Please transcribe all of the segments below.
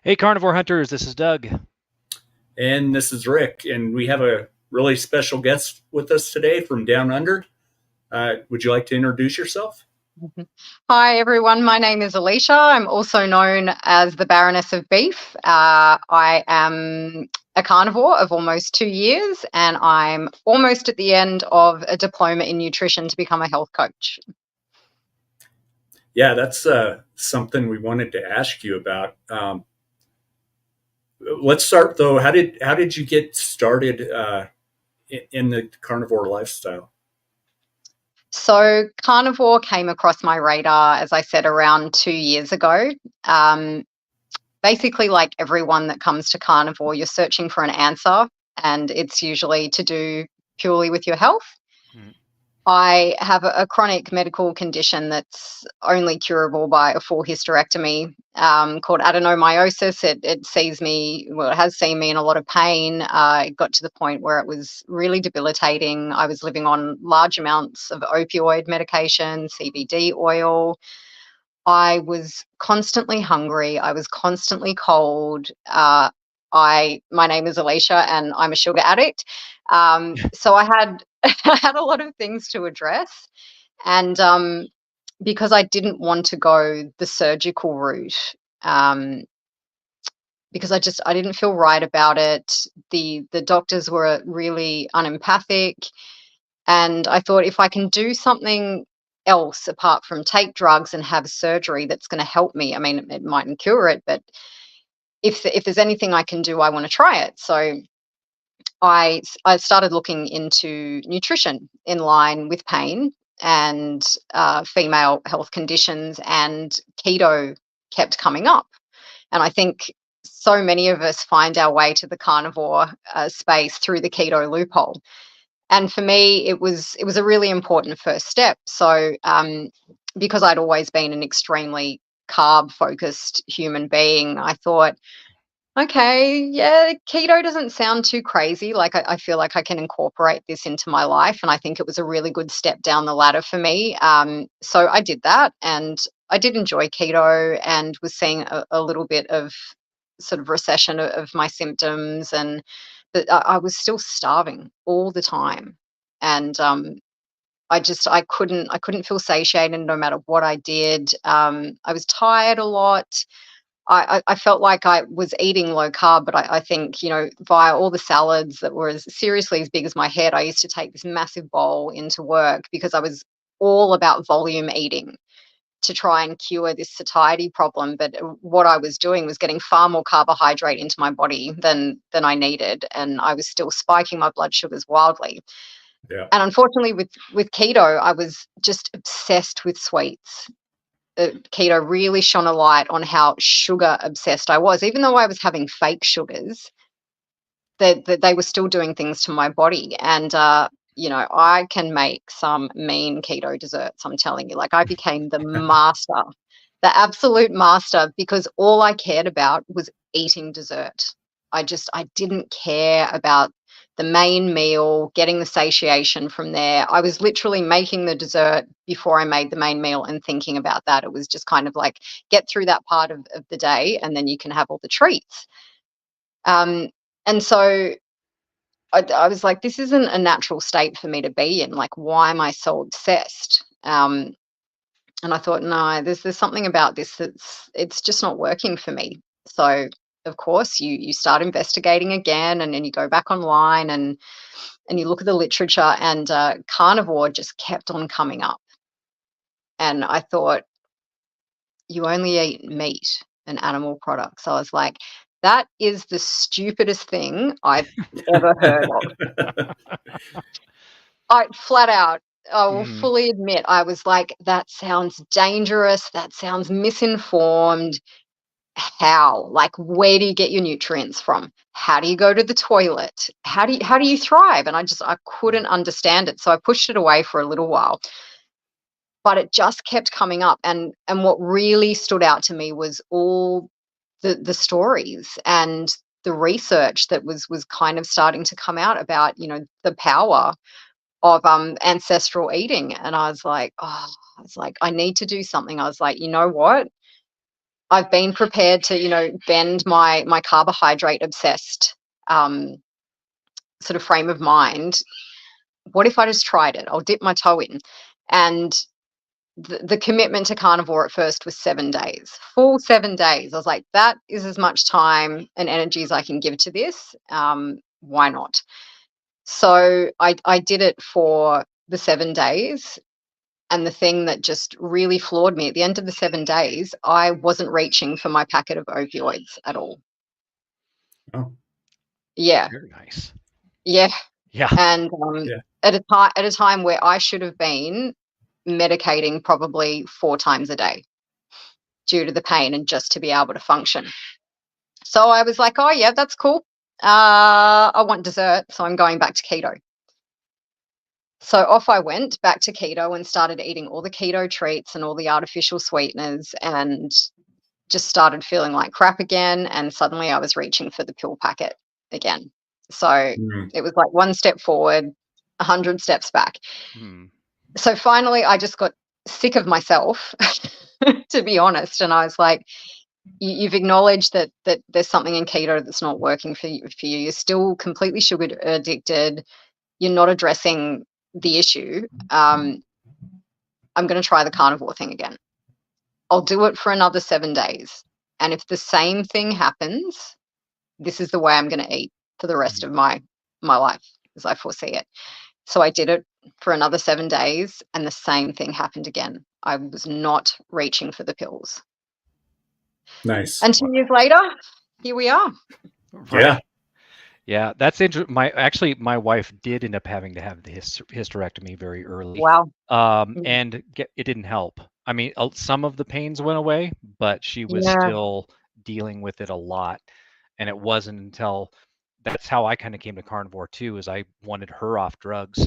Hey, Carnivore Hunters, this is Doug. And this is Rick, and we have a really special guest with us today from Down Under. Would you like to introduce yourself? Mhm. Hi, everyone. My name is Alicia. I'm also known as the Baroness of Beef. I am a carnivore of almost 2 years, and I'm almost at the end of a diploma in nutrition to become a health coach. Yeah, that's something we wanted to ask you about. Let's start though. How did you get started in the carnivore lifestyle? So, carnivore came across my radar, as I said, around 2 years ago. Um, Basically, like everyone that comes to carnivore, you're searching for an answer, and it's usually to do purely with your health. Mm. I have a chronic medical condition that's only curable by a full hysterectomy, called adenomyosis. It sees me, well, it has seen me in a lot of pain. It got to the point where it was really debilitating. I was living on large amounts of opioid medication, CBD oil. I was constantly hungry. I was constantly cold. My name is Alicia, and I'm a sugar addict. So I had I had a lot of things to address, and because I didn't want to go the surgical route, um, because I didn't feel right about it. The doctors were really unempathic, and I thought if I can do something else apart from take drugs and have surgery that's going to help me, I mean, it mightn't cure it, but if there's anything I can do, I want to try it. So I started looking into nutrition in line with pain and female health conditions, and keto kept coming up. And I think so many of us find our way to the carnivore space through the keto loophole. And for me, it was a really important first step. So because I'd always been an extremely carb focused human being, I thought, okay, yeah, keto doesn't sound too crazy. Like I feel like I can incorporate this into my life, and I think it was a really good step down the ladder for me. So I did that, and I did enjoy keto, and was seeing a little bit of sort of recession of my symptoms, and but I was still starving all the time, and I couldn't feel satiated no matter what I did. I was tired a lot. I felt like I was eating low carb, but I think, via all the salads that were seriously as big as my head, I used to take this massive bowl into work because I was all about volume eating to try and cure this satiety problem. But what I was doing was getting far more carbohydrate into my body than I needed, and I was still spiking my blood sugars wildly. Yeah. And unfortunately, with keto, I was just obsessed with sweets. Keto really shone a light on how sugar obsessed I was. Even though I was having fake sugars, that they were still doing things to my body. And I can make some mean keto desserts. I'm telling you, like I became the master, the absolute master, because all I cared about was eating dessert. I didn't care about the main meal, getting the satiation from there. I was literally making the dessert before I made the main meal and thinking about that. It was just kind of like get through that part of the day, and then you can have all the treats. Um, and so I was like, this isn't a natural state for me to be in. Like, why am I so obsessed? And I thought, no, there's something about this it's just not working for me. So of course you start investigating again, and then you go back online, and you look at the literature, and carnivore just kept on coming up. And I thought, you only eat meat and animal products. So I was like, that is the stupidest thing I've ever heard of. I flat out, I will Mm. fully admit, I was like, that sounds dangerous. That sounds misinformed. How? Like, where do you get your nutrients from? How do you go to the toilet? How do you thrive? And I couldn't understand it. So I pushed it away for a little while. But it just kept coming up. And what really stood out to me was all the stories and the research that was kind of starting to come out about, the power of ancestral eating. And I was like, I need to do something. I was like, you know what? I've been prepared to, bend my carbohydrate obsessed sort of frame of mind. What if I just tried it? I'll dip my toe in. And the commitment to carnivore at first was 7 days, full 7 days. I was like, that is as much time and energy as I can give to this. Why not? So I did it for the 7 days. And the thing that just really floored me at the end of the 7 days, I wasn't reaching for my packet of opioids at all. Oh, Yeah. Very nice. Yeah. Yeah. And Yeah. at a time where I should have been medicating probably 4 times a day due to the pain and just to be able to function. So I was like, oh yeah, that's cool. I want dessert, so I'm going back to keto. So off I went back to keto and started eating all the keto treats and all the artificial sweeteners, and just started feeling like crap again. And suddenly I was reaching for the pill packet again. So it was like 1 step forward, 100 steps back. So finally I just got sick of myself, to be honest. And I was like, you've acknowledged that there's something in keto that's not working for you. You're still completely sugar addicted. You're not addressing the issue. I'm going to try the carnivore thing again. I'll do it for another 7 days. And if the same thing happens, this is the way I'm going to eat for the rest of my life as I foresee it. So I did it for another 7 days, and the same thing happened again. I was not reaching for the pills. Nice. And 2 years later, here we are. Right. Yeah. Yeah, that's interesting. My wife did end up having to have the hysterectomy very early. Wow. And it didn't help. I mean, some of the pains went away, but she was Yeah. still dealing with it a lot. And it wasn't until that's how I kind of came to carnivore too, is I wanted her off drugs.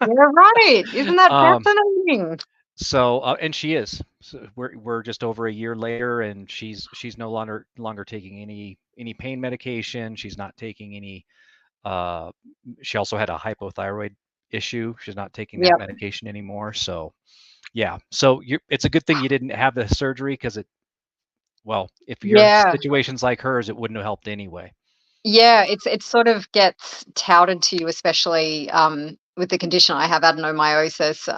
You're right. Isn't that fascinating? So, and she is. So we're just over a year later, and she's no longer taking any pain medication. She's not taking any. She also had a hypothyroid issue. She's not taking that medication anymore. So, yeah. So it's a good thing you didn't have the surgery, because if you're in situations like hers, it wouldn't have helped anyway. Yeah, it sort of gets touted to you, especially with the condition I have, adenomyosis,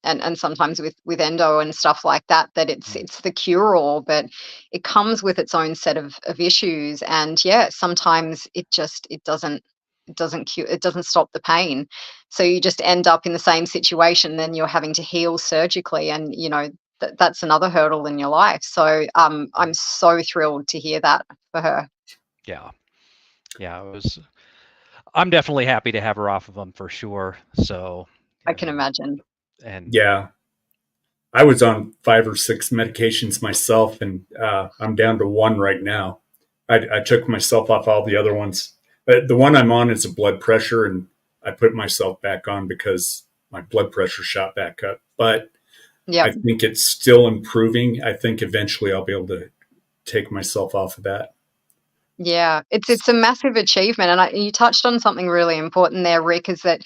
and sometimes with endo and stuff like that, that it's the cure-all, but it comes with its own set of issues. And yeah, sometimes it doesn't cure, it doesn't stop the pain. So you just end up in the same situation, then you're having to heal surgically, and that's another hurdle in your life. So I'm so thrilled to hear that for her. Yeah, I'm definitely happy to have her off of them for sure. So I can imagine. And yeah, I was on 5 or 6 medications myself, and I'm down to 1 right now. I took myself off all the other ones. The one I'm on is a blood pressure, and I put myself back on because my blood pressure shot back up. But I think it's still improving. I think eventually I'll be able to take myself off of that. Yeah, it's a massive achievement. And you touched on something really important there, Rick, is that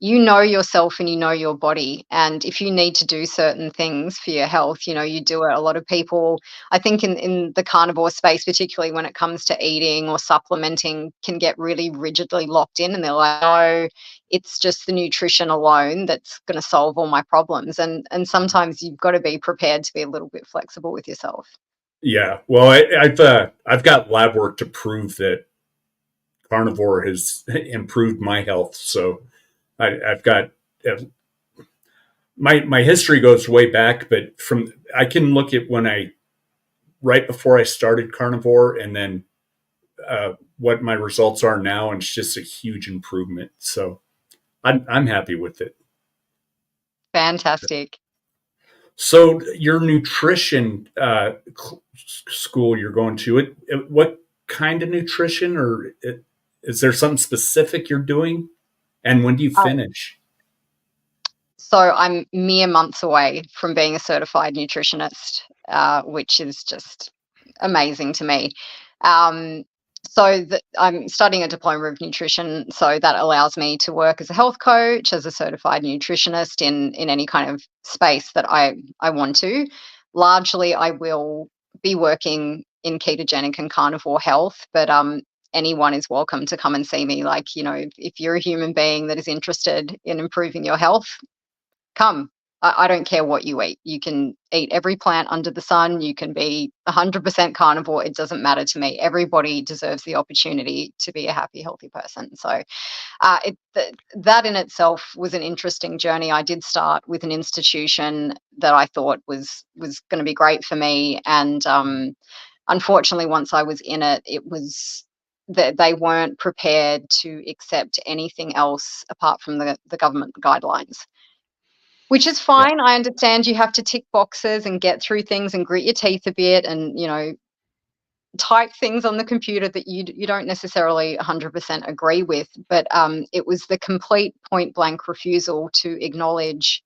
you know yourself and you know your body. And if you need to do certain things for your health, you do it. A lot of people, I think in the carnivore space, particularly when it comes to eating or supplementing, can get really rigidly locked in, and they're like, no, it's just the nutrition alone that's going to solve all my problems. And sometimes you've got to be prepared to be a little bit flexible with yourself. Yeah, well, I've got lab work to prove that carnivore has improved my health. So I've got my history goes way back, but I can look at right before I started carnivore, and then what my results are now, and it's just a huge improvement. So I'm happy with it. Fantastic. So your nutrition school you're going to, what kind of nutrition, or is there something specific you're doing? And when do you finish? So I'm mere months away from being a certified nutritionist, which is just amazing to me. So I'm studying a diploma of nutrition, so that allows me to work as a health coach, as a certified nutritionist in any kind of space that I want to. Largely, I will be working in ketogenic and carnivore health, but anyone is welcome to come and see me. Like, you know, if you're a human being that is interested in improving your health, come. I don't care what you eat. You can eat every plant under the sun. You can be 100% carnivore. It doesn't matter to me. Everybody deserves the opportunity to be a happy, healthy person. So that in itself was an interesting journey. I did start with an institution that I thought was going to be great for me. And unfortunately, once I was in it, it was that they weren't prepared to accept anything else apart from the government guidelines. Which is Yeah. fine. I understand you have to tick boxes and get through things and grit your teeth a bit and, you know, type things on the computer that you don't necessarily 100% agree with. But it was the complete point blank refusal to acknowledge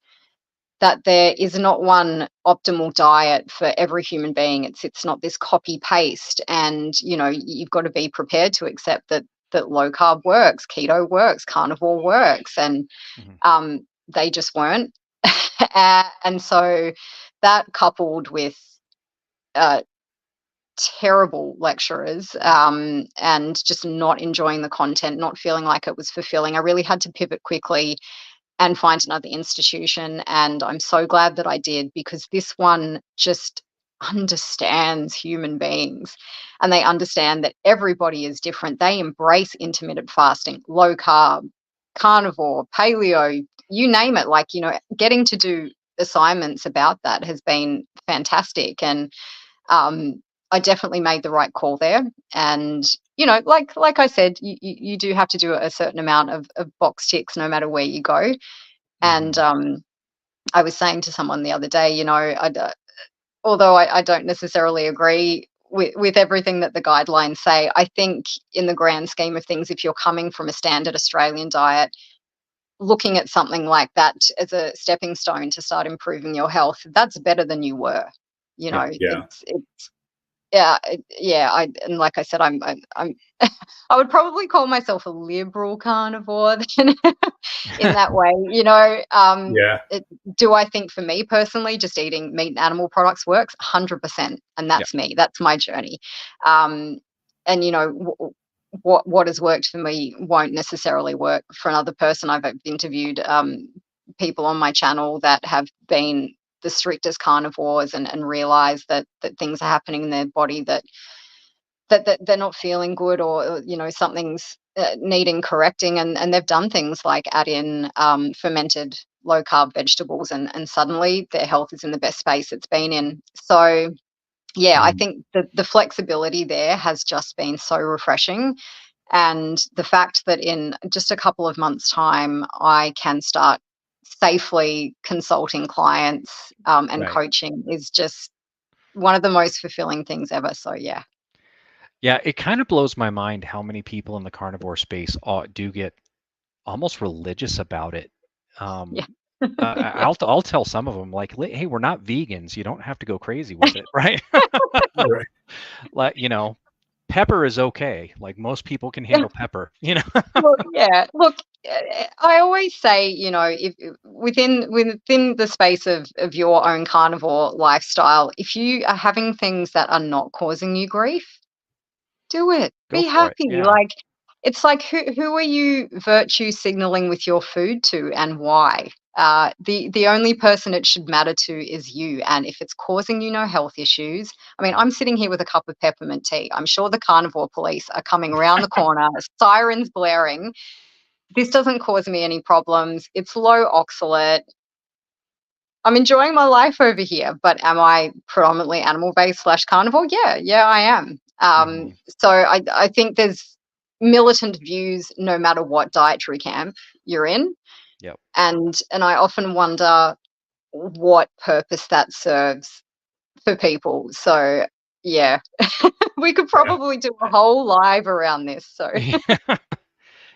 that there is not one optimal diet for every human being. It's not this copy paste, and you know, you've got to be prepared to accept that low carb works, keto works, carnivore works, and they just weren't. And so that, coupled with terrible lecturers and just not enjoying the content, not feeling like it was fulfilling, I really had to pivot quickly and find another institution. And I'm so glad that I did, because this one just understands human beings, and they understand that everybody is different. They embrace intermittent fasting, low carb, carnivore, paleo, you name it. Like, you know, getting to do assignments about that has been fantastic. And I definitely made the right call there. And you know, like I said, you do have to do a certain amount of box ticks no matter where you go. And I was saying to someone the other day, you know, although I don't necessarily agree with everything that the guidelines say, I think in the grand scheme of things, if you're coming from a standard Australian diet, looking at something like that as a stepping stone to start improving your health, that's better than you were. You know, Yeah. it's yeah. And like I said, I'm I would probably call myself a liberal carnivore then, in that way. You know, Yeah. do I think for me personally, just eating meat and animal products works? 100%, and that's me. That's my journey. And you know, what has worked for me won't necessarily work for another person. I've interviewed people on my channel that have been the strictest carnivores and realize that things are happening in their body that they're not feeling good, or you know, something's needing correcting, and they've done things like add in fermented low carb vegetables, and suddenly their health is in the best space it's been in. So yeah, I think the flexibility there has just been so refreshing. And the fact that in just a couple of months' time, I can start safely consulting clients and coaching is just one of the most fulfilling things ever. So yeah. Yeah, it kind of blows my mind how many people in the carnivore space do get almost religious about it. Yeah. I'll tell some of them, like, hey, we're not vegans. You don't have to go crazy with it, right? Right. Like, you know, pepper is okay. Like, most people can handle pepper, you know? Well, yeah. Look, I always say, you know, if within the space of your own carnivore lifestyle, if you are having things that are not causing you grief, do it. Go Be for it. happy. Yeah. Like, it's like, who are you virtue signaling with your food to, and why? The only person it should matter to is you. And if it's causing you no health issues, I mean, I'm sitting here with a cup of peppermint tea. I'm sure the carnivore police are coming around the corner, sirens blaring. This doesn't cause me any problems. It's low oxalate. I'm enjoying my life over here, but am I predominantly animal-based / carnivore? Yeah, I am. So I think there's militant views no matter what dietary camp you're in. Yep. And I often wonder what purpose that serves for people. So yeah, we could probably do a whole live around this. So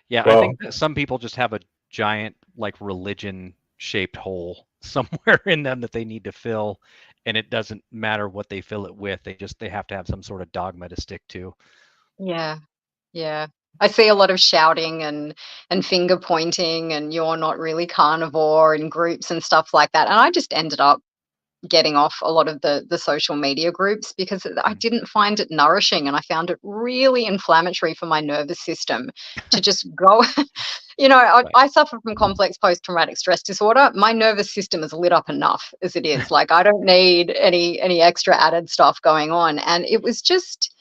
Yeah, I Well, think that some people just have a giant, like, religion-shaped hole somewhere in them that they need to fill, and it doesn't matter what they fill it with. They have to have some sort of dogma to stick to. yeah. Yeah. I see a lot of shouting and finger pointing, and you're not really carnivore in groups and stuff like that. And I just ended up getting off a lot of the social media groups, because I didn't find it nourishing, and I found it really inflammatory for my nervous system to just go. I suffer from complex post-traumatic stress disorder. My nervous system is lit up enough as it is. Like, I don't need any extra added stuff going on. And it was just,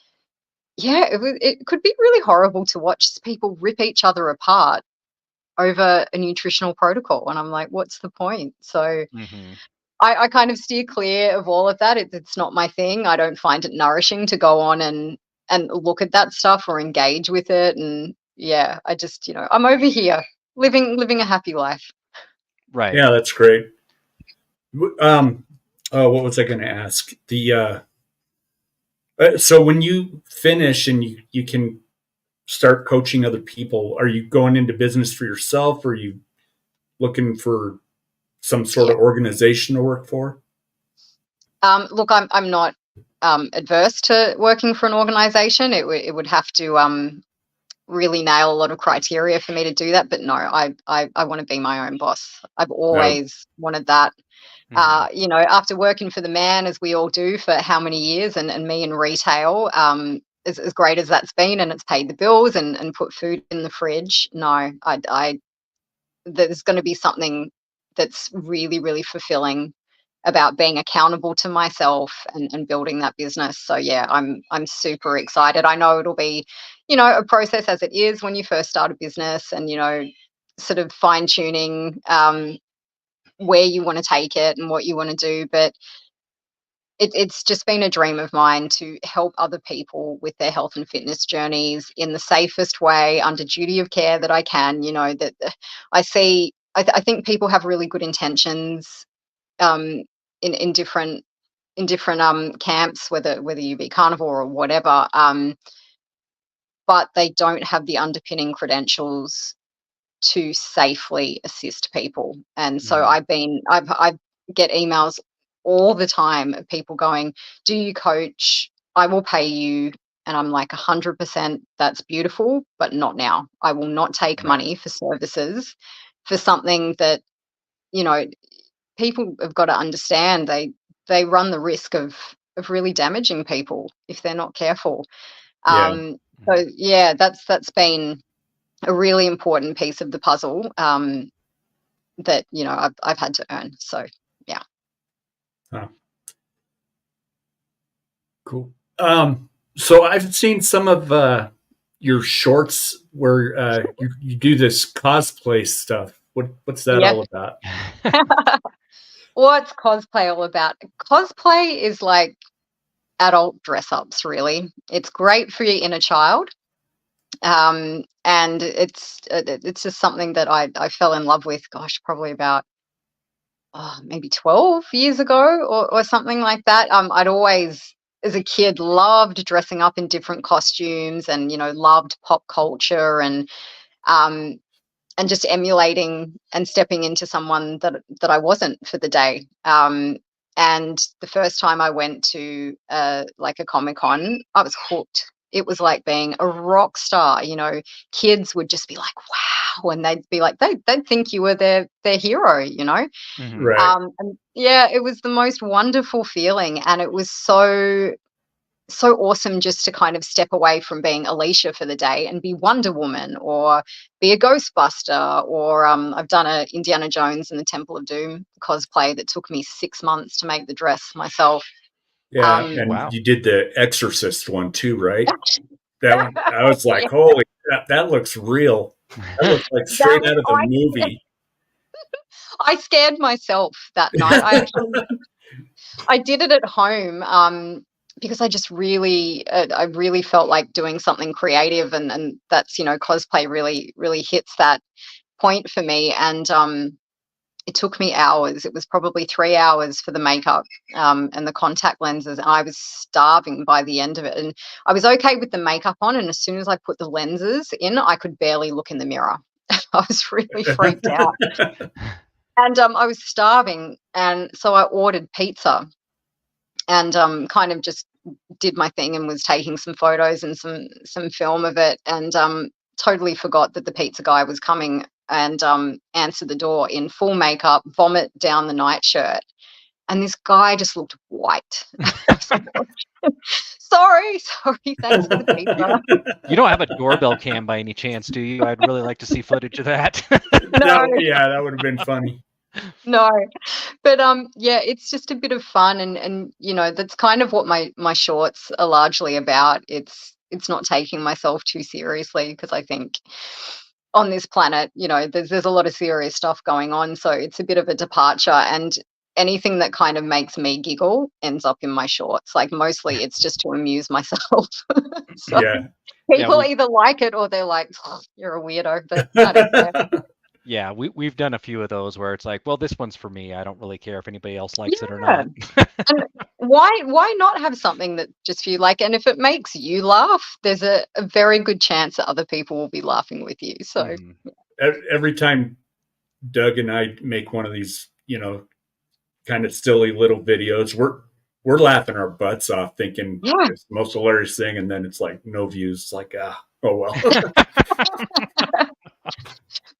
yeah, it could be really horrible to watch people rip each other apart over a nutritional protocol. And I'm like, what's the point? So Mm-hmm. I kind of steer clear of all of that. It's not my thing. I don't find it nourishing to go on and look at that stuff or engage with it. And yeah, I just, I'm over here living a happy life. Right. Yeah, that's great. What was I going to ask? So when you finish and you can start coaching other people, are you going into business for yourself, or are you looking for some sort of organization to work for? Look, I'm not adverse to working for an organization. It would have to really nail a lot of criteria for me to do that. But no, I want to be my own boss. I've always wanted that. Mm-hmm. After working for the man, as we all do, for how many years, and me in retail, as great as that's been, and it's paid the bills and put food in the fridge. No, there's going to be something that's really, really fulfilling about being accountable to myself and building that business. So yeah, I'm super excited. I know it'll be, a process, as it is when you first start a business, and sort of fine tuning where you want to take it and what you want to do. But it's just been a dream of mine to help other people with their health and fitness journeys in the safest way, under duty of care that I can. That I see. I think people have really good intentions in different camps, whether you be carnivore or whatever, but they don't have the underpinning credentials to safely assist people. And so Mm-hmm. I get emails all the time of people going, do you coach? I will pay you. And I'm like, 100%, that's beautiful, but not now. I will not take Right. money for services for something that, people have got to understand. They run the risk of really damaging people if they're not careful. Yeah. So yeah, that's been a really important piece of the puzzle, that I've had to earn. So yeah. Huh. Cool. So I've seen some of your shorts where you do this cosplay stuff. What's that Yeah. all about? What's cosplay all about? Cosplay is like adult dress ups, really. It's great for your inner child. And it's just something that I fell in love with, gosh, probably about maybe 12 years ago, or something like that. I'd always, as a kid, loved dressing up in different costumes, and loved pop culture, um, and just emulating and stepping into someone that I wasn't for the day. And the first time I went to like a Comic-Con, I was hooked. It was like being a rock star. Kids would just be like, wow, and they'd be like, they'd think you were their hero. Mm-hmm. Right. And yeah, it was the most wonderful feeling, and it was so awesome just to kind of step away from being Alicia for the day and be Wonder Woman, or be a Ghostbuster, or I've done a Indiana Jones and the Temple of Doom cosplay that took me 6 months to make the dress myself. Yeah, and Wow. you did the Exorcist one too, right? That one, I was like, Yeah, holy, that looks real. That looks like straight out of the movie. I scared myself that night. I did it at home, because I just really, I really felt like doing something creative, and that's, cosplay really, really hits that point for me. And it took me hours. It was probably 3 hours for the makeup, and the contact lenses. And I was starving by the end of it. And I was okay with the makeup on, and as soon as I put the lenses in, I could barely look in the mirror. I was really freaked out, and I was starving, and so I ordered pizza, and kind of just did my thing and was taking some photos and some film of it, and totally forgot that the pizza guy was coming, and answered the door in full makeup, vomit down the nightshirt, and this guy just looked white. I was like, sorry, thanks for the pizza. You don't have a doorbell cam by any chance, do you? I'd really like to see footage of that. No. Yeah, that would have been funny. No, but yeah, it's just a bit of fun, and you know, that's kind of what my shorts are largely about. It's not taking myself too seriously, because I think on this planet, you know, there's a lot of serious stuff going on, so it's a bit of a departure, and anything that kind of makes me giggle ends up in my shorts. Like, mostly it's just to amuse myself. So Yeah. people either like it or they're like, "Oh, you're a weirdo," but I don't care. Yeah, we've done a few of those where it's like, well, this one's for me. I don't really care if anybody else likes it or Yeah. not. And why not have something that just for you, like, and if it makes you laugh, there's a very good chance that other people will be laughing with you. So Mhm. Every time Doug and I make one of these, you know, kind of silly little videos, we're laughing our butts off, thinking yeah. it's the most hilarious thing, and then it's like no views. It's like, oh well.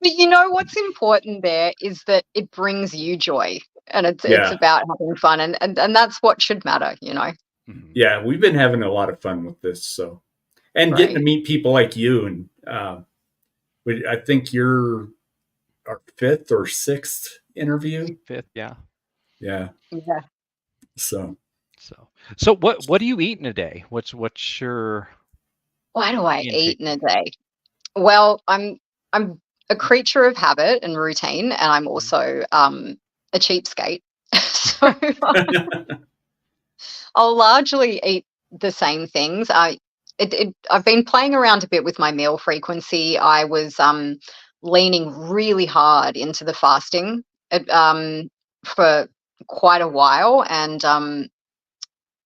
But you know what's important there is that it brings you joy, and it's Yeah. about having fun, and that's what should matter, you know. Mhm. Yeah, we've been having a lot of fun with this, so, and getting to Right. meet people like you, and I think you're our 5th or 6th interview. 5th, yeah. Yeah. Yeah. So So what do you eat in a day? What's your Why do I intake? eat in a day? Well, I'm a creature of habit and routine, and I'm also a cheapskate. So I'll largely eat the same things. I've been playing around a bit with my meal frequency. I was leaning really hard into the fasting for quite a while, and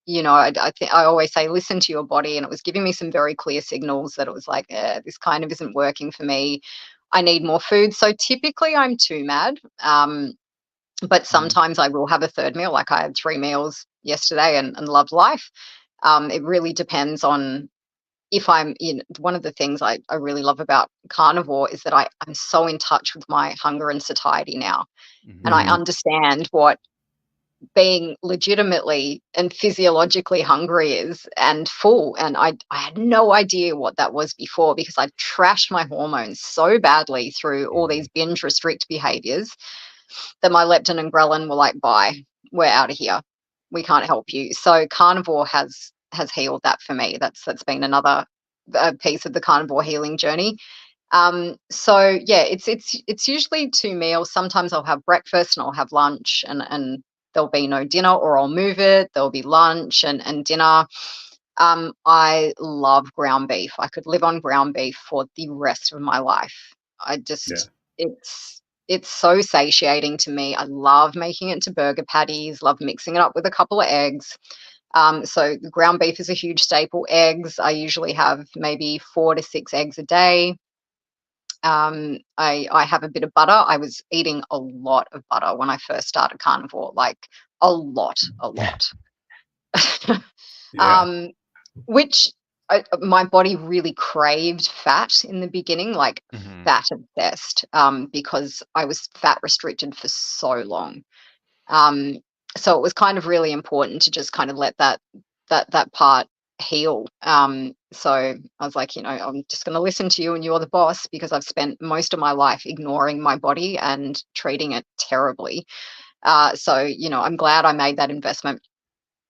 you know, I think I always say listen to your body, and it was giving me some very clear signals that it was like, this kind of isn't working for me. I need more food. So typically I'm too mad. But sometimes I will have a third meal. Like, I had 3 meals yesterday and loved life. It really depends on if I'm in. One of the things I really love about carnivore is that I'm so in touch with my hunger and satiety now. And I mhm. understand what being legitimately and physiologically hungry is, and full. And I had no idea what that was before, because I trashed my hormones so badly through all these binge restrict behaviors that my leptin and ghrelin were like, bye, we're out of here. We can't help you. So carnivore has healed that for me. That's been another piece of the carnivore healing journey. So yeah, it's usually 2 meals. Sometimes I'll have breakfast and I'll have lunch, and there'll be no dinner, or I'll move it. There'll be lunch and dinner. I love ground beef. I could live on ground beef for the rest of my life. I Yeah. just, it's so satiating to me. I love making it to burger patties, love mixing it up with a couple of eggs. So the ground beef is a huge staple. Eggs, I usually have maybe 4 to 6 eggs a day. I have a bit of butter. I was eating a lot of butter when I first started carnivore, like a lot. Yeah. Which my body really craved fat in the beginning, like fat obsessed, because I was fat restricted for so long. So it was kind of really important to just kind of let that part heal. So I was like, you know, I'm just going to listen to you, and you're the boss, because I've spent most of my life ignoring my body and treating it terribly. So, you know, I'm glad I made that investment.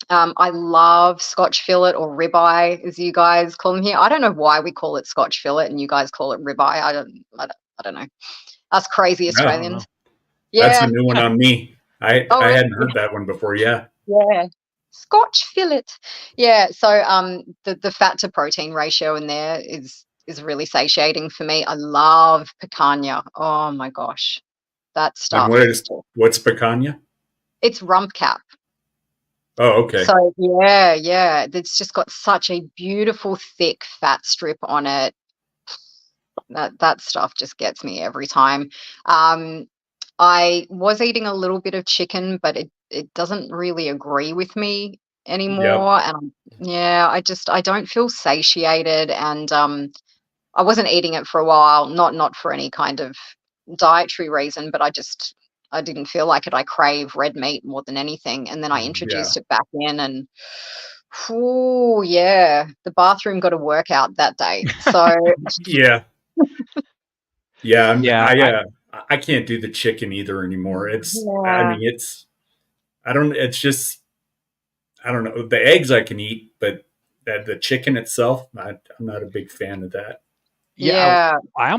I love Scotch fillet, or ribeye, as you guys call them here. I don't know why we call it Scotch fillet and you guys call it ribeye. I don't know. Us crazy No, I don't know. Australians. That's a Yeah. new one on me. I Oh, hadn't really? heard that one before. Yeah. Yeah. Scotch fillet. Yeah. So the fat to protein ratio in there is really satiating for me. I love picanha. Oh my gosh. That And stuff. what's picanha? It's rump cap. Oh, okay. So yeah. It's just got such a beautiful thick fat strip on it. That stuff just gets me every time. I was eating a little bit of chicken, but it doesn't really agree with me Yep. anymore. And yeah, I don't feel satiated, and I wasn't eating it for a while, not for any kind of dietary reason, but I just I didn't feel like it. I crave red meat more than anything. And then I introduced it back in, and oh yeah, the bathroom got a workout that day. So Yeah. Yeah. Yeah, I can't do the chicken either anymore. I yeah, mean, it's just, I don't know. The eggs I can eat, but the chicken itself, I'm not a big fan of that. yeah. yeah,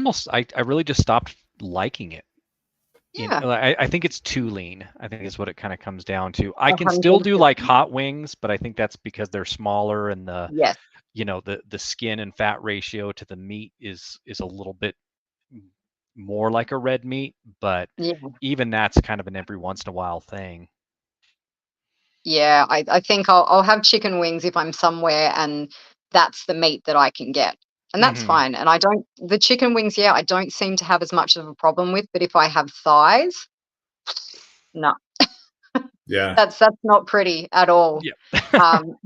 I really just stopped liking it. yeah, I think it's too lean. I think is what it kind of comes down to. I can still do like 100%. hot wings, but I think that's because they're smaller and Yes, the skin and fat ratio to the meat is a little bit more like a red meat, but yeah, even that's kind of an every once in a while thing. yeah. I think I'll have chicken wings if I'm somewhere and that's the meat that I can get. And that's Hmm. fine. And the chicken wings, yeah, I don't seem to have as much of a problem with, but if I have thighs, no, Yeah. that's not pretty at all. Yeah. Um,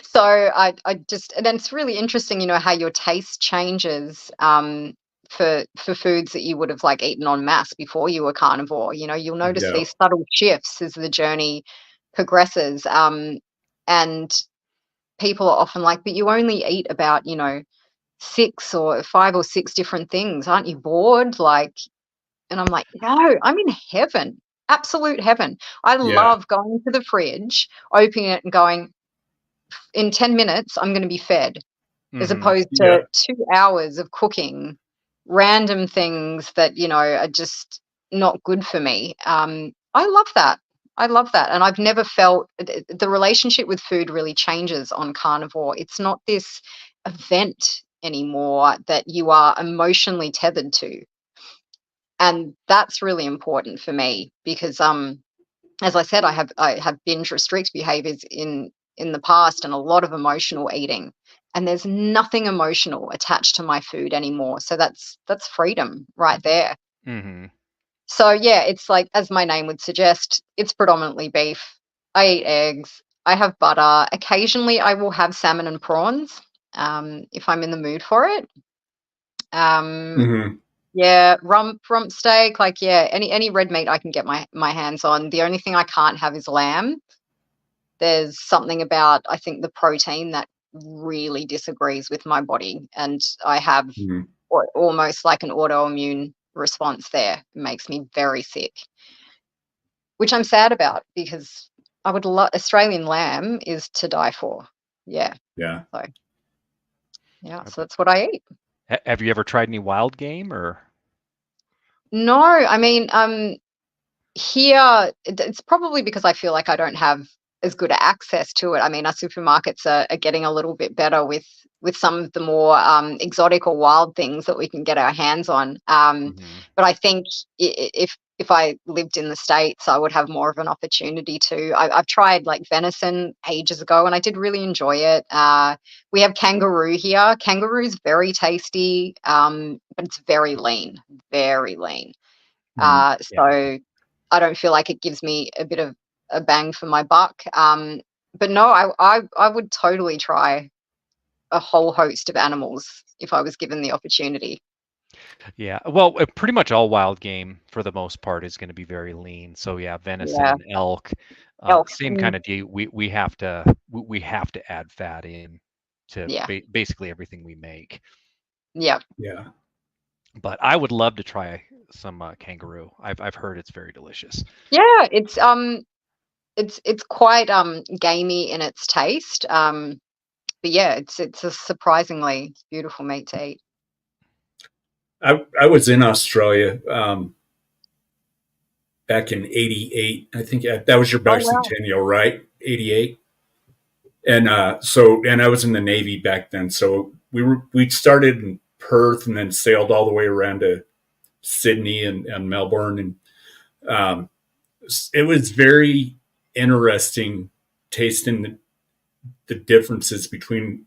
so I just, and then it's really interesting, how your taste changes for foods that you would have like eaten en masse before you were carnivore. You'll notice Yeah. these subtle shifts as the journey progresses. And people are often like, but you only eat about, 5 or 6 different things. Aren't you bored? Like, and I'm like, no, I'm in heaven, absolute heaven. I Yeah. love going to the fridge, opening it and going, in 10 minutes, I'm going to be fed, as Hmm. opposed Yeah. to 2 hours of cooking random things that, are just not good for me. I love that. I love that. And I've never felt the relationship with food really changes on carnivore. It's not this event anymore that you are emotionally tethered to. And that's really important for me because as I said, I have binge restrict behaviors in the past and a lot of emotional eating. And there's nothing emotional attached to my food anymore. So that's freedom right there. Hmm. So yeah, it's like as my name would suggest, it's predominantly beef. I eat eggs. I have butter. Occasionally I will have salmon and prawns if I'm in the mood for it. Um, Hmm. yeah, rump steak, like yeah, any red meat I can get my hands on. The only thing I can't have is lamb. There's something about, I think, the protein that really disagrees with my body, and I have Hmm. almost like an autoimmune response there. It makes me very sick, which I'm sad about because I would love Australian lamb is to die for. Yeah, Yeah. so yeah, so that's what I eat. Have you ever tried any wild game or? No, I mean, here, it's probably because I feel like I don't have as good access to it. I mean, our supermarkets are getting a little bit better with some of the more exotic or wild things that we can get our hands on. Hmm. But I think if I lived in the States, I would have more of an opportunity to. I've tried like venison ages ago, and I did really enjoy it. We have kangaroo here. Kangaroo is very tasty, but it's very lean, very lean. Hmm. Yeah. So I don't feel like it gives me a bit of a bang for my buck. But no, I would totally try a whole host of animals if I was given the opportunity. Yeah. Well, pretty much all wild game for the most part is going to be very lean. So yeah, venison Yeah, and elk, elk. same kind of deal. We have to we have to add fat in to Yeah, basically everything we make. yeah, Yeah. But I would love to try some kangaroo. I've heard it's very delicious. yeah. It's quite gamey in its taste. But yeah, it's a surprisingly beautiful meat to eat. I was in Australia back in '88. I think that was your Oh wow. bicentennial, right? '88. And I was in the Navy back then. So we started in Perth and then sailed all the way around to Sydney and Melbourne. And it was very interesting tasting the differences between,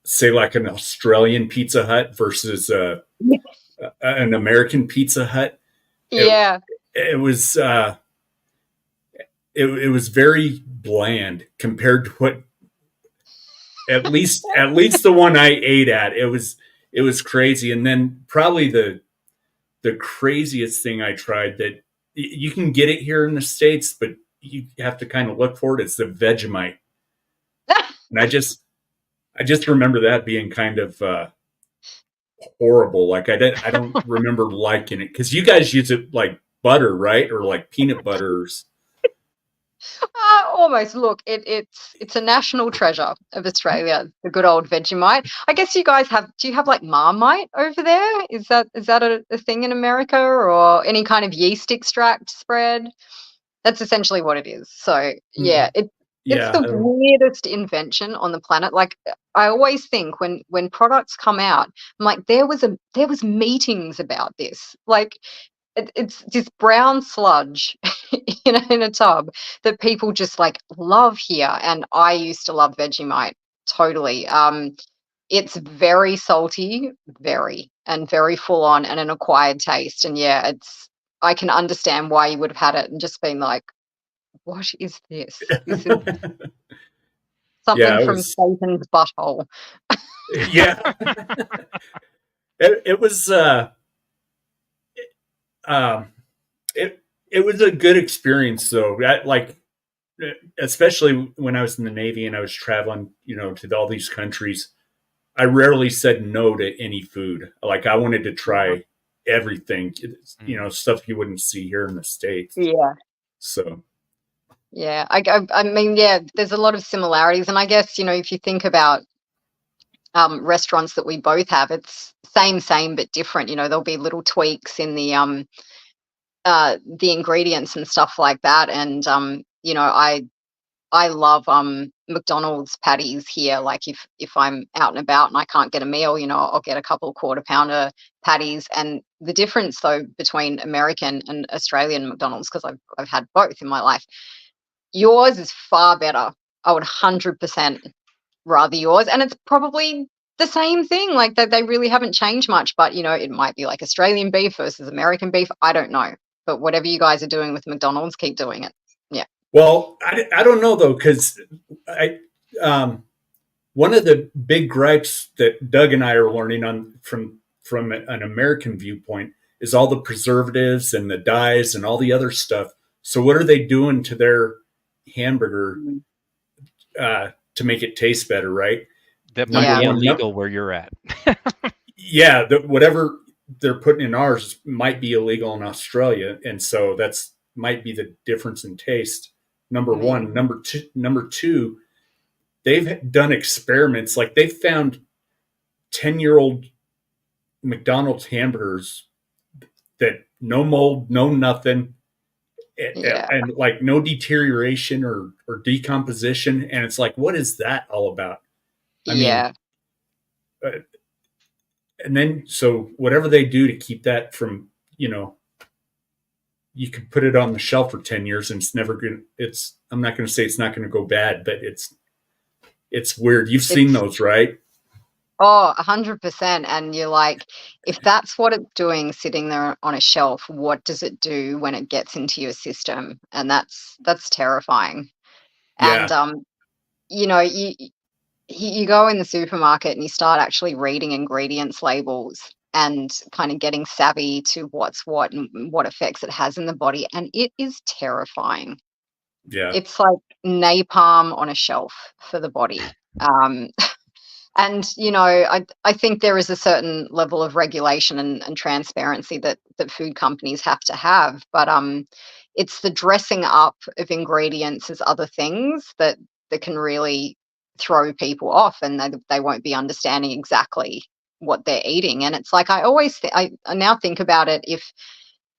say, like an Australian Pizza Hut versus an American Pizza Hut. It, Yeah, it was it was very bland compared to what at least the one I ate at. It was crazy. And then probably the craziest thing I tried that you can get it here in the States, but you have to kind of look for it. It's the Vegemite. And I just remember that being kind of horrible. Like I don't remember liking it because you guys use it like butter, right? Or like peanut butters. Almost. Look, it's a national treasure of Australia, the good old Vegemite. I guess you guys have. Do you have like Marmite over there? Is that a thing in America, or any kind of yeast extract spread? That's essentially what it is. So yeah, it's Yeah. the weirdest invention on the planet. Like I always think when products come out, I'm like, there was meetings about this. Like it's this brown sludge in a tub that people just like love here. And I used to love Vegemite totally. It's very salty, very full on and an acquired taste. And yeah, I can understand why you would have had it and just been like, what is this? This is something Yeah, it from was. Satan's butthole. Yeah, it was. Um, it was a good experience though. Like, especially when I was in the Navy and I was traveling, to all these countries. I rarely said no to any food. Like I wanted to try everything, stuff you wouldn't see here in the States. Yeah. So Yeah, I mean, yeah, there's a lot of similarities, and I guess if you think about restaurants that we both have, it's same but different. There'll be little tweaks in the ingredients and stuff like that, and I love McDonald's patties here. Like if I'm out and about and I can't get a meal, I'll get a couple of quarter pounder patties. And the difference though between American and Australian McDonald's, because I've had both in my life, yours is far better. I would 100% rather yours, and it's probably the same thing. Like they really haven't changed much, but it might be like Australian beef versus American beef. I don't know, but whatever you guys are doing with McDonald's, keep doing it. Yeah. well, I don't know though, because I one of the big gripes that Doug and I are learning from an American viewpoint is all the preservatives and the dyes and all the other stuff. So what are they doing to their hamburger to make it taste better, right? That might be illegal where you're at. Yeah, whatever they're putting in ours might be illegal in Australia, and so that's might be the difference in taste. Number one, number two, they've done experiments. Like they found 10-year-old McDonald's hamburgers that no mold, no nothing, and like no deterioration or decomposition. And it's like, what is that all about? I mean, and then so whatever they do to keep that from, you could put it on the shelf for 10 years and it's never going to, I'm not going to say it's not going to go bad, but it's weird. You've seen those, right? Oh, 100%. And you're like, if that's what it's doing sitting there on a shelf, what does it do when it gets into your system? And that's terrifying. Yeah. And you go in the supermarket and you start actually reading ingredients labels and kind of getting savvy to what's what and what effects it has in the body, and it is terrifying. Yeah. It's like napalm on a shelf for the body. And I think there is a certain level of regulation and transparency that food companies have to have, but it's the dressing up of ingredients as other things that can really throw people off, and they won't be understanding exactly what they're eating. And it's like I now think about it, if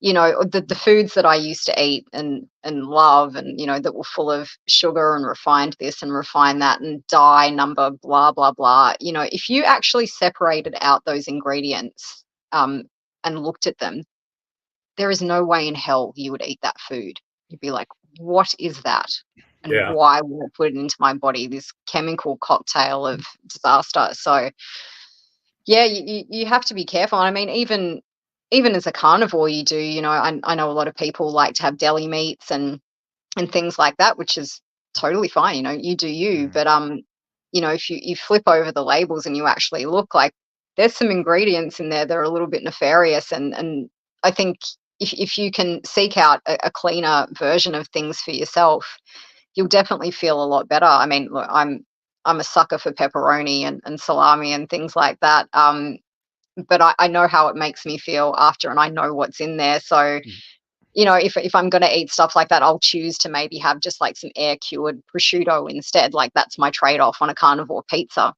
the foods that I used to eat and love, and that were full of sugar and refined this and refined that and dye number blah blah blah, if you actually separated out those ingredients and looked at them, there is no way in hell you would eat that food. You'd be like, what is that? And why would I put it into my body, this chemical cocktail of disaster? So yeah, you have to be careful. I mean, even as a carnivore, you do, I know a lot of people like to have deli meats and things like that, which is totally fine. You do you. But if you flip over the labels and you actually look, like there's some ingredients in there that are a little bit nefarious, and I think if you can seek out a cleaner version of things for yourself, you'll definitely feel a lot better. I mean, look, I'm a sucker for pepperoni and salami and things like that. But I know how it makes me feel after, and I know what's in there. So, Mm. if I'm going to eat stuff like that, I'll choose to maybe have just like some air cured prosciutto instead. Like that's my trade off on a carnivore pizza.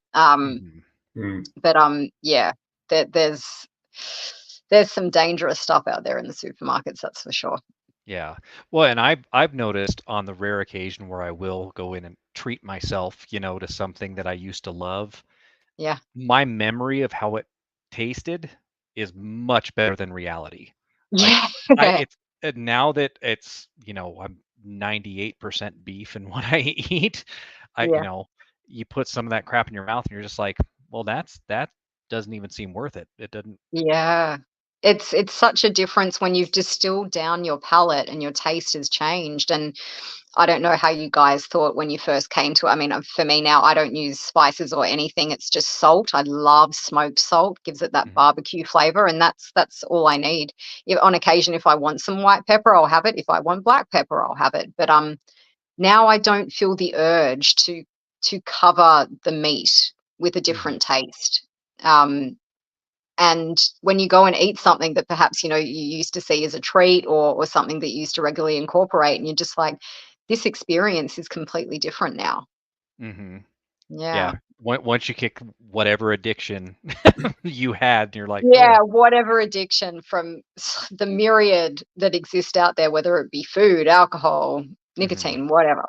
But yeah, there's some dangerous stuff out there in the supermarkets, that's for sure. Yeah. Well, and I've noticed on the rare occasion where I will go in and treat myself, to something that I used to love, Yeah. my memory of how it tasted is much better than reality. Like Yeah. it's now that it's, I'm 98% beef in what I eat, Yeah. you put some of that crap in your mouth and you're just like, well, that doesn't even seem worth it. It doesn't. Yeah. It's such a difference when you've distilled down your palate and your taste has changed. And I don't know how you guys thought when you first came to it. I mean, for me now, I don't use spices or anything. It's just salt. I love smoked salt. Gives it that Mhm. barbecue flavor, and that's all I need. On occasion, if I want some white pepper, I'll have it. If I want black pepper, I'll have it. But now I don't feel the urge to cover the meat with a Mhm. different taste. And when you go and eat something that perhaps you used to see as a treat, or something that you used to regularly incorporate, and you're just like, this experience is completely different now. Mhm. Yeah. Yeah. Once you kick whatever addiction you had, you're like, Yeah, oh. whatever addiction from the myriad that exist out there, whether it be food, alcohol, Mhm. nicotine, whatever.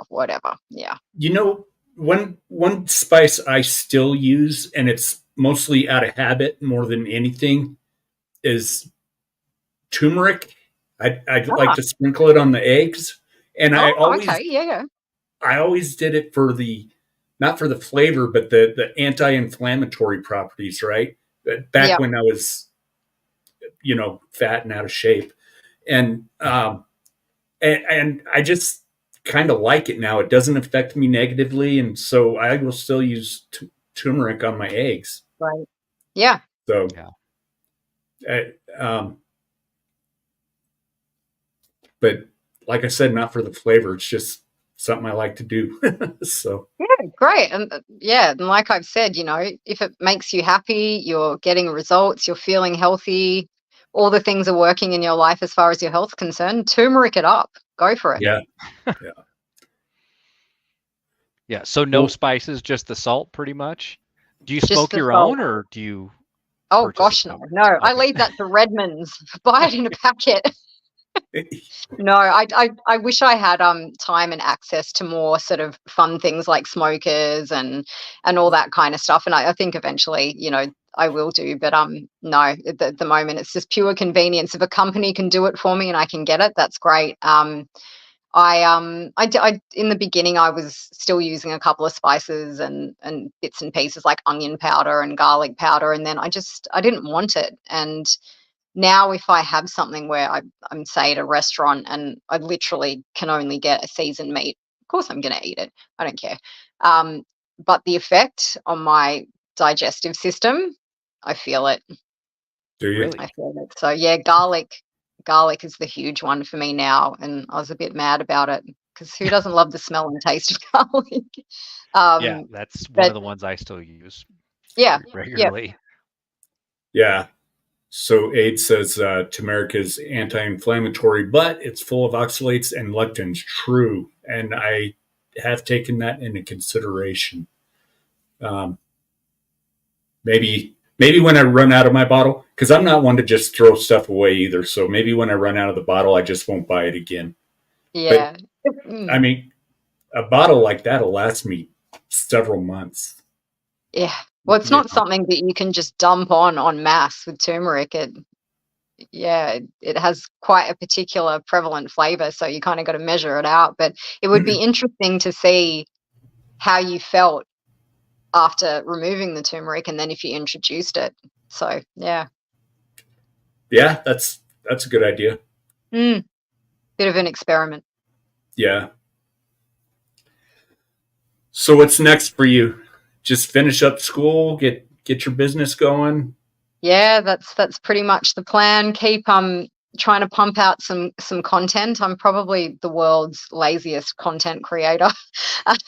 Yeah. One spice I still use, and it's mostly out of habit more than anything, is turmeric. I'd like Ah, to sprinkle it on the eggs, and oh, okay. Yeah. I always did it for the not for the flavor, but the anti-inflammatory properties. Right, back Yeah. when I was fat and out of shape, and and I just kind of like it now. It doesn't affect me negatively, and so I will still use turmeric on my eggs. Right. Yeah. So, Yeah. um, but like I said, not for the flavor. It's just something I like to do. So, Yeah, great. And yeah, and like I've said, if it makes you happy, you're getting results, you're feeling healthy, all the things are working in your life as far as your health's concerned, turmeric it up. Go for it. Yeah. yeah, yeah. Yeah. So no Well, spices, just the salt pretty much. Do you Just smoke the your salt. own or do you Oh purchase it gosh, no, smoked? no. I Okay. leave that to Redmond's. Buy it in a packet. No, I wish I had time and access to more sort of fun things like smokers and all that kind of stuff. And I think eventually, I will do. But no, at the moment it's just pure convenience. If a company can do it for me and I can get it, that's great. In the beginning I was still using a couple of spices and bits and pieces like onion powder and garlic powder, and then I didn't want it. And now if I have something where I'm say at a restaurant and I literally can only get a seasoned meat, of course I'm going to eat it. I don't care. Um, but the effect on my digestive system, I feel it. do you? Really? I feel it. So yeah, garlic is the huge one for me now, and I was a bit mad about it because who doesn't love the smell and taste of garlic? Yeah, Um, that's one of but the ones I still use yeah, pretty yeah, regularly. Yeah. So Aid says turmeric is anti-inflammatory, but it's full of oxalates and lectins. True, and I have taken that into consideration. Um, maybe when I run out of my bottle, because I'm not one to just throw stuff away either. So maybe when I run out of the bottle, I just won't buy it again. But yeah. I Mm, mean, a bottle like that'll last me several months. yeah. Well, it's You not know? something that you can just dump on mass with turmeric. It has quite a particular prevalent flavor, so you kind of got to measure it out. But it would be interesting to see how you felt after removing the turmeric and then if you introduced it. So yeah. Yeah, that's a good idea. Mm, bit of an experiment. Yeah. So what's next for you? Just finish up school, get your business going. Yeah, that's pretty much the plan. trying to pump out some content. I'm probably the world's laziest content creator,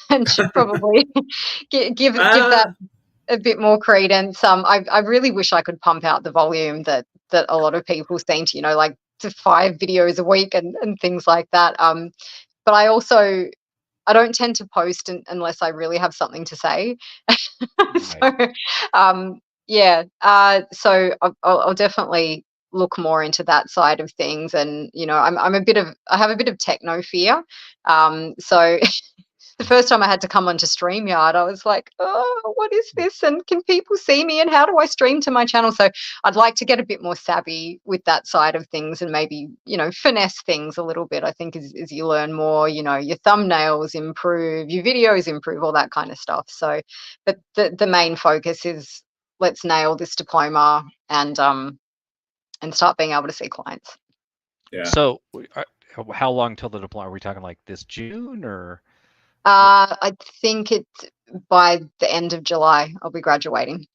and should probably give that a bit more credence. I really wish I could pump out the volume that a lot of people seem to, like to 5 videos a week and things like that. But I don't tend to post unless I really have something to say. Right. So, yeah. So I'll definitely look more into that side of things. And I have a bit of techno fear. So the first time I had to come onto StreamYard, I was like, oh, what is this? And can people see me? And how do I stream to my channel? So I'd like to get a bit more savvy with that side of things and maybe, finesse things a little bit. I think as you learn more, your thumbnails improve, your videos improve, all that kind of stuff. So, but the main focus is let's nail this diploma and start being able to see clients. Yeah. So how long till the diploma? Are we talking like this June or? I think it's by the end of July I'll be graduating,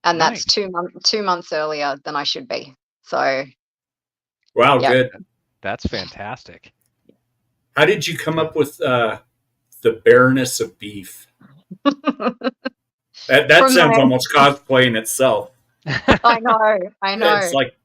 and Nice. that's 2 months earlier than I should be. So, Wow, yeah. good. That's fantastic. How did you come up with the Baroness of Beef? That sounds almost cosplay in itself. I know. It's like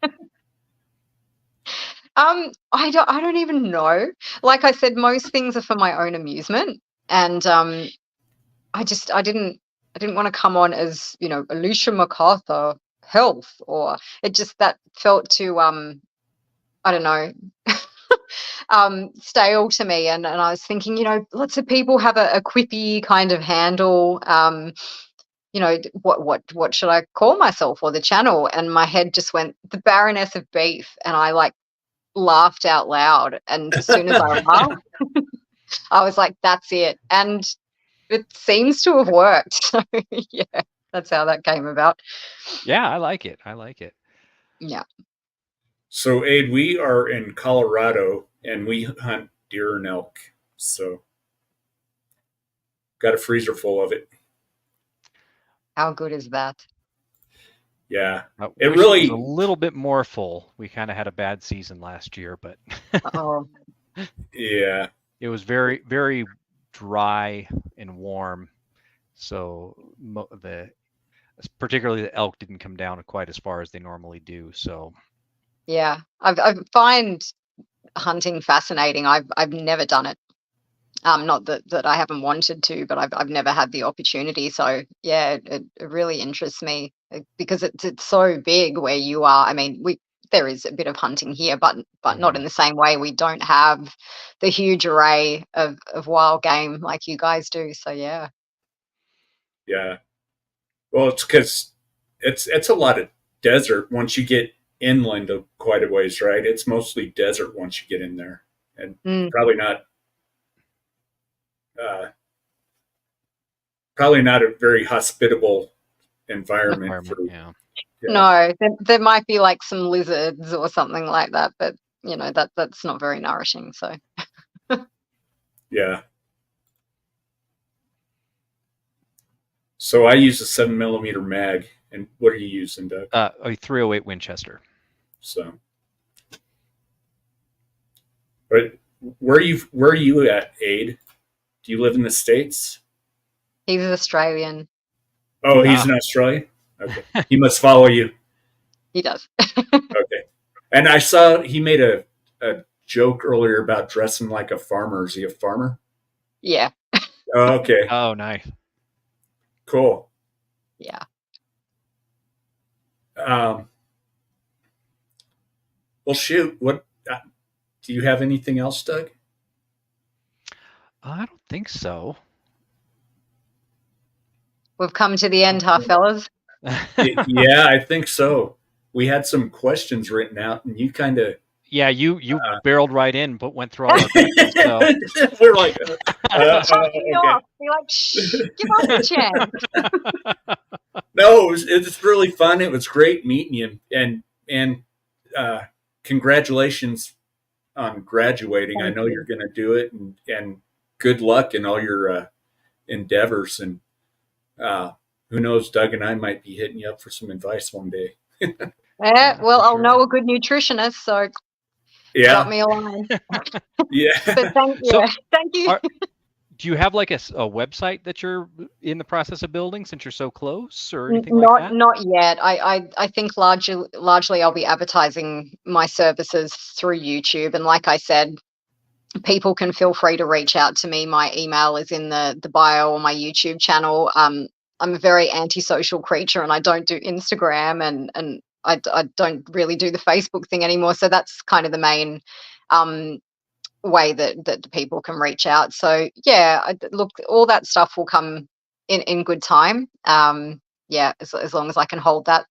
I don't even know. Like I said, most things are for my own amusement, and I didn't want to come on as Alicia MacArthur health, or it just that felt too I don't know stale to me, and I was thinking, lots of people have a quippy kind of handle. What should I call myself or the channel? And my head just went the Baroness of Beef, and I like laughed out loud. And as soon as I laughed, I was like, that's it. And it seems to have worked. So yeah, that's how that came about. Yeah, I like it. Yeah. So, Aid, we are in Colorado and we hunt deer and elk. So, got a freezer full of it. How good is that? Yeah. It really was a little bit more full. We kind of had a bad season last year, but yeah, it was very, very dry and warm. So particularly the elk didn't come down quite as far as they normally do. So yeah, I find hunting fascinating. I've never done it. Not that I haven't wanted to, but I've never had the opportunity. So yeah, it really interests me because it's so big where you are. I mean, there is a bit of hunting here, but not in the same way. We don't have the huge array of wild game like you guys do. So yeah. Yeah. Well, it's because it's a lot of desert once you get inland quite a ways, right? It's mostly desert once you get in there, and probably not a very hospitable environment. Yeah. No, there might be like some lizards or something like that, but that's not very nourishing. So yeah. So I use a 7mm mag, and what are you using, Doug? A 308 Winchester. So, but where are you at, Aid? Do you live in the States? He's Australian. Oh, he's in Australia? Okay. He must follow you. He does. Okay. And I saw he made a joke earlier about dressing like a farmer. Is he a farmer? Yeah. Oh, okay. Oh, nice. Cool. Yeah. Well, shoot. What do you have anything else, Doug? I don't think so. We've come to the end, huh, fellas? Yeah, I think so. We had some questions written out, and you kind of... Yeah, you barreled right in, but went through all our questions. So. We're like... okay. Be like, shh, give us a chance. No, it's really fun. It was great meeting you, and congratulations on graduating. I know you're going to do it, and good luck in all your endeavors. And who knows, Doug and I might be hitting you up for some advice one day. Yeah, Yeah, well, for I'll sure. know a good nutritionist, so drop Yeah. me a line. Yeah. But So, thank you. are, do you have like a website that you're in the process of building since you're so close, or anything like that? Not yet. I think largely I'll be advertising my services through YouTube, and like I said, people can feel free to reach out to me. My email is in the bio on my YouTube channel. I'm a very antisocial creature, and I don't do Instagram, and I don't really do the Facebook thing anymore. So that's kind of the main um, way that people can reach out. So yeah, look, all that stuff will come in good time. Yeah, as long as I can hold that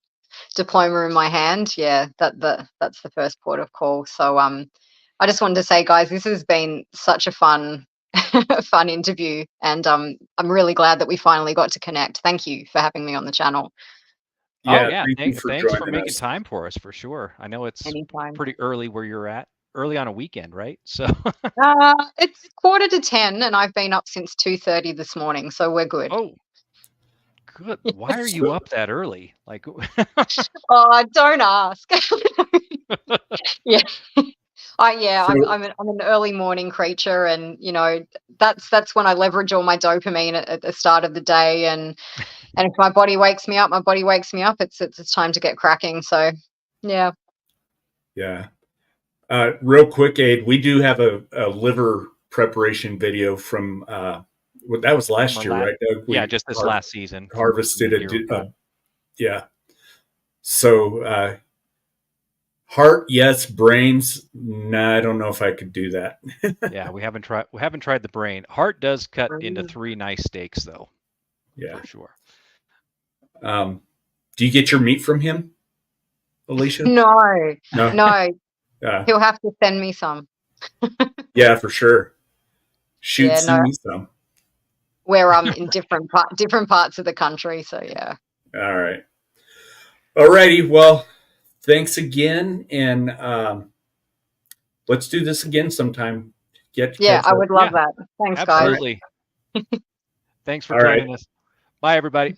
diploma in my hand, yeah, that's the first port of call. So I just wanted to say, guys, this has been such a fun fun interview, and I'm really glad that we finally got to connect. Thank you for having me on the channel. Oh Yeah. yeah, Thank you for thanks for joining making us. time for us for sure. I know it's Anytime. pretty early where you're at, early on a weekend, right? So, It's 9:45, and I've been up since 2:30 this morning, so we're good. oh, good. Why are you up that early? Like, Oh, don't ask. Yeah. Yeah, So I'm an early morning creature, and that's when I leverage all my dopamine at the start of the day, and if my body wakes me up, my body wakes me up. It's time to get cracking. So, yeah. yeah. Real quick, Aid, we do have a liver preparation video from that was from last our year, right, Doug? yeah, We just this last season from harvested a year ago. yeah. So heart, yes. Brains, nah. I don't know if I could do that. Yeah, we haven't tried the brain. Heart does cut into 3 nice steaks though, Yeah. for sure. Do you get your meat from him, Alicia? No, No. no, Uh, he'll have to send me some. yeah, for sure. Shoot, Yeah, no, send me some. we're in different parts of the country, so yeah. All right. Alrighty. Well, thanks again, and let's do this again sometime. Get to Yeah, catch I up. would love Yeah, that. Thanks, All guys. right. absolutely. Thanks for All right. joining us. Bye, everybody.